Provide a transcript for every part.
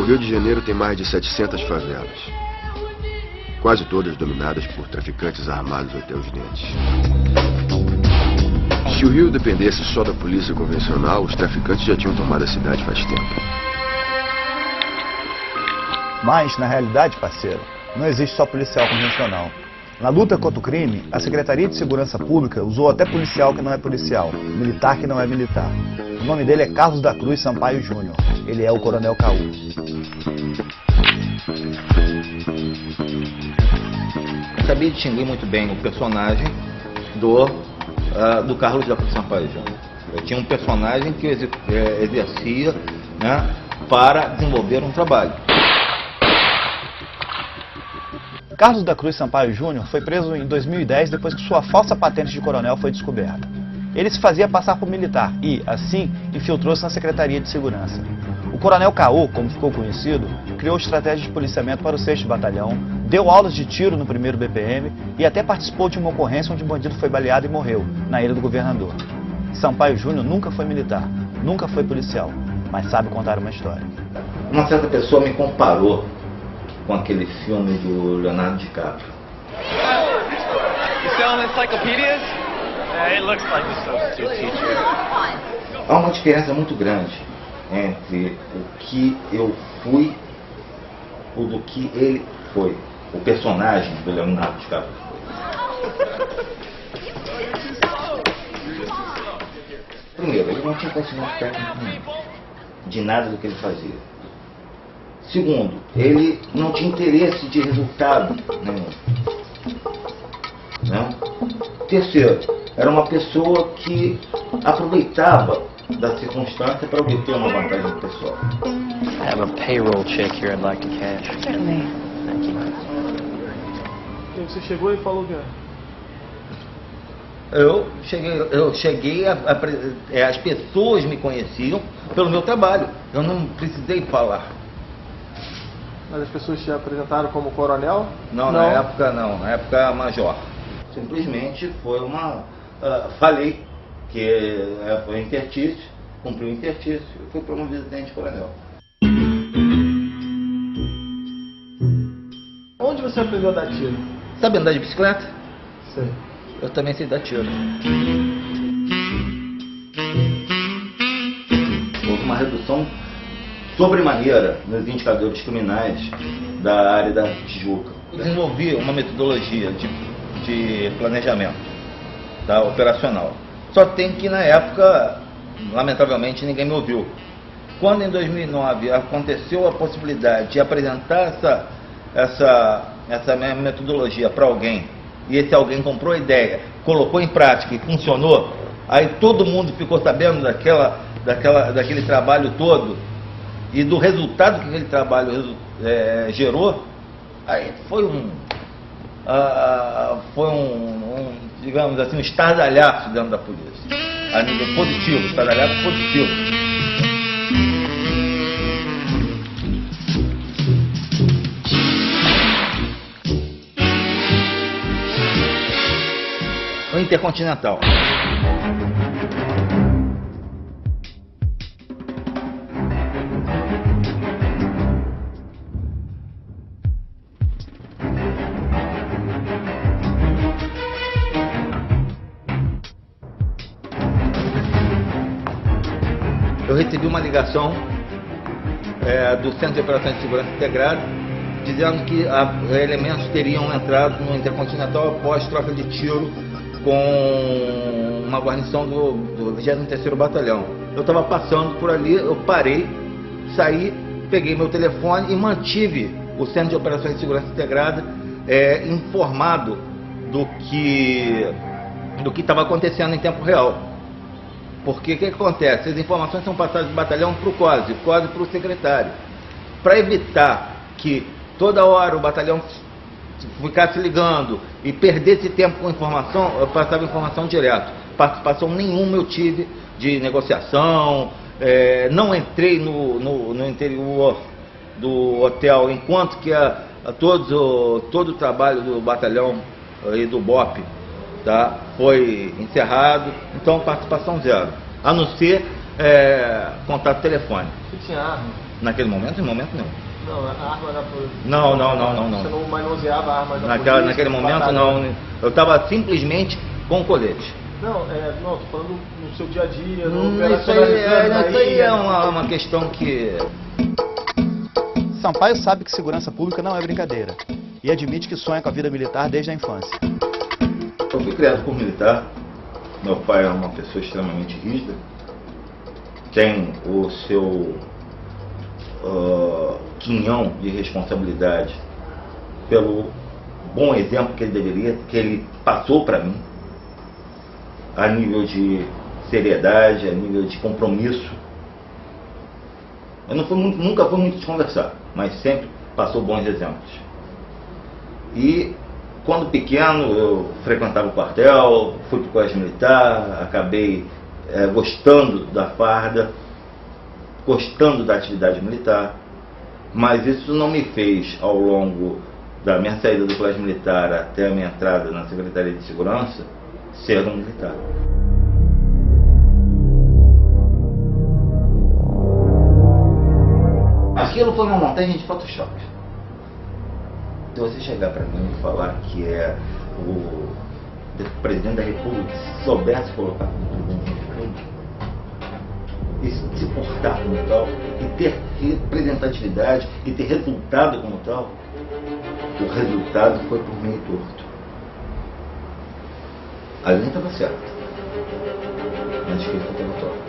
Rio de Janeiro tem mais de 700 favelas, quase todas dominadas por traficantes armados até os dentes. Se o Rio dependesse só da polícia convencional, os traficantes já tinham tomado a cidade faz tempo. Mas, na realidade, parceiro, não existe só policial convencional. Na luta contra o crime, a Secretaria de Segurança Pública usou até policial que não é policial, militar que não é militar. O nome dele é Carlos da Cruz Sampaio Júnior. Ele é o Coronel Caú. Eu sabia distinguir muito bem o personagem do Carlos da Cruz Sampaio Júnior. Eu tinha um personagem que exercia, né, para desenvolver um trabalho. Carlos da Cruz Sampaio Júnior foi preso em 2010 depois que sua falsa patente de coronel foi descoberta. Ele se fazia passar por militar e, assim, infiltrou-se na Secretaria de Segurança. O Coronel Caú, como ficou conhecido, criou estratégias de policiamento para o 6º Batalhão, deu aulas de tiro no 1º BPM e até participou de uma ocorrência onde um bandido foi baleado e morreu, na Ilha do Governador. Sampaio Júnior nunca foi militar, nunca foi policial, mas sabe contar uma história. Uma certa pessoa me comparou com aquele filme do Leonardo DiCaprio. You selling encyclopedias? It looks like a substitute teacher. Há uma diferença muito grande entre o que eu fui ou do que ele foi. O personagem do Leonardo DiCaprio foi. Primeiro, ele não tinha conhecimento técnico nenhum de nada do que ele fazia. Segundo, ele não tinha interesse de resultado nenhum. Né? Terceiro, era uma pessoa que aproveitava da circunstância para obter uma vantagem pessoal. I have a payroll check here I'd like to cash. Certainly. Thank you. E você chegou e falou que Eu cheguei as pessoas me conheciam pelo meu trabalho. Eu não precisei falar. Mas as pessoas te apresentaram como coronel? Não, na época major. Simplesmente foi falei que foi interstício, cumpri o interstício e fui promovido a tenente coronel. Onde você aprendeu a dar tiro? Sabe andar de bicicleta? Sei. Eu também sei dar tiro. Houve uma redução sobremaneira nos indicadores criminais da área da Tijuca. Eu desenvolvi uma metodologia de planejamento, tá, operacional. Só tem que na época, lamentavelmente, ninguém me ouviu. Quando em 2009 aconteceu a possibilidade de apresentar essa minha metodologia para alguém, e esse alguém comprou a ideia, colocou em prática e funcionou, aí todo mundo ficou sabendo daquele trabalho todo e do resultado que aquele trabalho gerou, aí foi digamos assim, um estardalhaço dentro da polícia, a nível positivo, estardalhaço positivo. O Intercontinental. Eu recebi uma ligação do Centro de Operações de Segurança Integrada dizendo que elementos teriam entrado no Intercontinental após troca de tiro com uma guarnição do 23º Batalhão. Eu estava passando por ali, eu parei, saí, peguei meu telefone e mantive o Centro de Operações de Segurança Integrada informado do que estava acontecendo em tempo real. Porque o que acontece? As informações são passadas do batalhão para o COSE para o secretário. Para evitar que toda hora o batalhão ficasse ligando e perdesse tempo com informação, eu passava informação direto. Participação nenhuma eu tive de negociação, não entrei no interior do hotel, enquanto que todo o trabalho do batalhão e do BOP, tá, foi encerrado, então participação zero, a não ser contato telefônico. Você tinha arma? Naquele momento, no momento não. Não, a arma da polícia. Não. Você não manuseava a arma da Naquele polícia? momento batalha. não. Eu estava simplesmente com o colete. Não, tô falando no seu dia a dia, Isso aí é uma questão que... Sampaio sabe que segurança pública não é brincadeira e admite que sonha com a vida militar desde a infância. Eu fui criado por militar. Meu pai é uma pessoa extremamente rígida. Tem o seu quinhão de responsabilidade pelo bom exemplo que ele passou para mim, a nível de seriedade, a nível de compromisso. Eu nunca fui muito de conversar, mas sempre passou bons exemplos. E quando pequeno eu frequentava o quartel, fui para o colégio militar, acabei gostando da farda, gostando da atividade militar, mas isso não me fez, ao longo da minha saída do colégio militar até a minha entrada na Secretaria de Segurança, ser um militar. Aquilo foi uma montagem de Photoshop. Se você chegar para mim e falar que é o presidente da República, se soubesse colocar como presidente, e se portar como tal, e ter representatividade, e ter resultado como tal, o resultado foi por meio torto. A linha estava certa, mas a esquerda estava torta.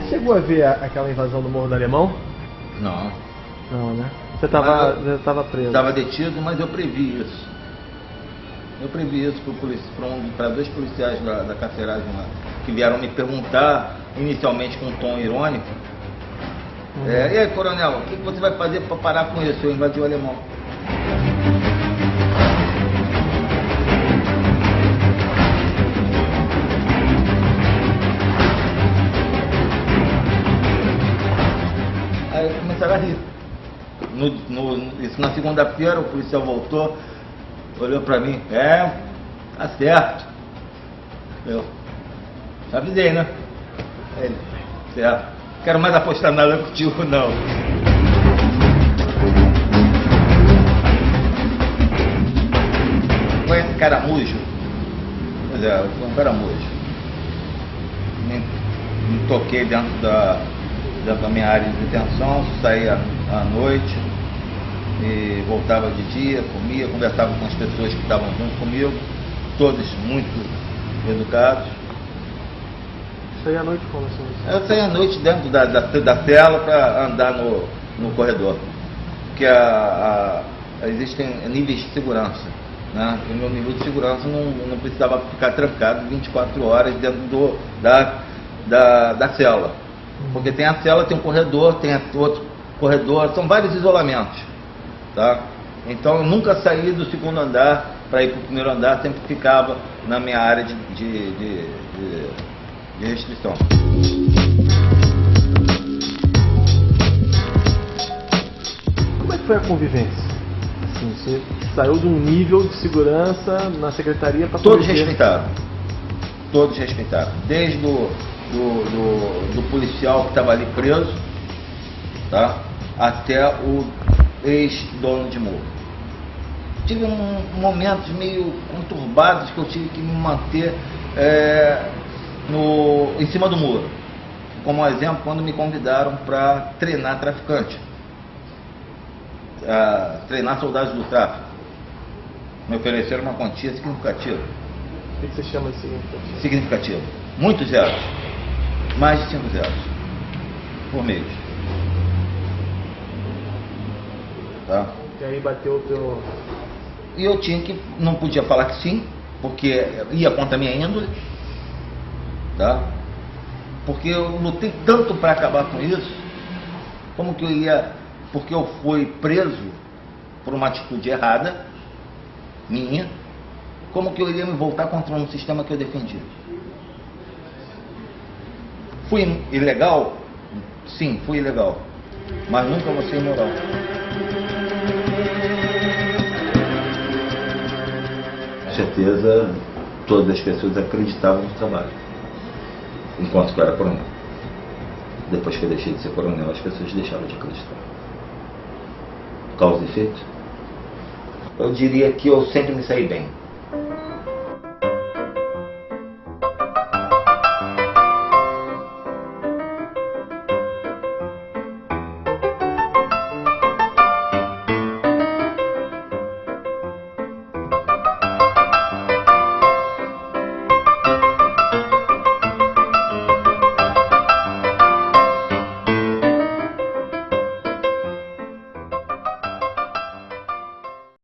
Chegou a ver aquela invasão do Morro do Alemão? Não. Não, né? Você estava preso. Estava detido, mas eu previ isso. Eu previ isso para dois policiais da carceragem lá, que vieram me perguntar, inicialmente com um tom irônico. E aí, coronel, o que você vai fazer para parar com isso? Eu invadi o Alemão. Aí começaram a rir. Isso na segunda-feira, o policial voltou, olhou pra mim, tá certo. Eu avisei, né? Ele, certo. Quero mais apostar nada contigo, não. Foi esse caramujo. Pois é, foi um caramujo. Me toquei dentro da minha área de detenção, saía à noite e voltava de dia, comia, conversava com as pessoas que estavam junto comigo, todos muito educados. Saía à noite como assim? Eu saía à noite dentro da cela para andar no corredor, porque existem níveis de segurança, né? E o meu nível de segurança não precisava ficar trancado 24 horas dentro da cela. Porque tem a cela, tem um corredor, tem outro corredor, são vários isolamentos, tá? Então eu nunca saí do segundo andar para ir para o primeiro andar, sempre ficava na minha área de restrição. Como é que foi a convivência? Assim, você saiu de um nível de segurança na secretaria para Todos respeitaram. Todos respeitaram. Desde do policial que estava ali preso, tá? Até o ex-dono de morro. Tive momentos meio conturbados que eu tive que me manter em cima do muro. Como exemplo, quando me convidaram para treinar traficante, treinar soldados do tráfico. Me ofereceram uma quantia significativa. O que você chama de significativo? Significativa. Muitos zeros. Mais de 5 zeros por mês. Tá? E aí bateu o teu... E eu não podia falar que sim, porque ia contra a minha índole, tá? Porque eu lutei tanto para acabar com isso, como que eu ia... Porque eu fui preso por uma atitude errada, minha, como que eu iria me voltar contra um sistema que eu defendia? Fui ilegal? Sim, fui ilegal. Mas nunca vou ser imoral. Com certeza, todas as pessoas acreditavam no trabalho, enquanto que eu era coronel. Depois que eu deixei de ser coronel, as pessoas deixaram de acreditar. Causa e efeito? Eu diria que eu sempre me saí bem.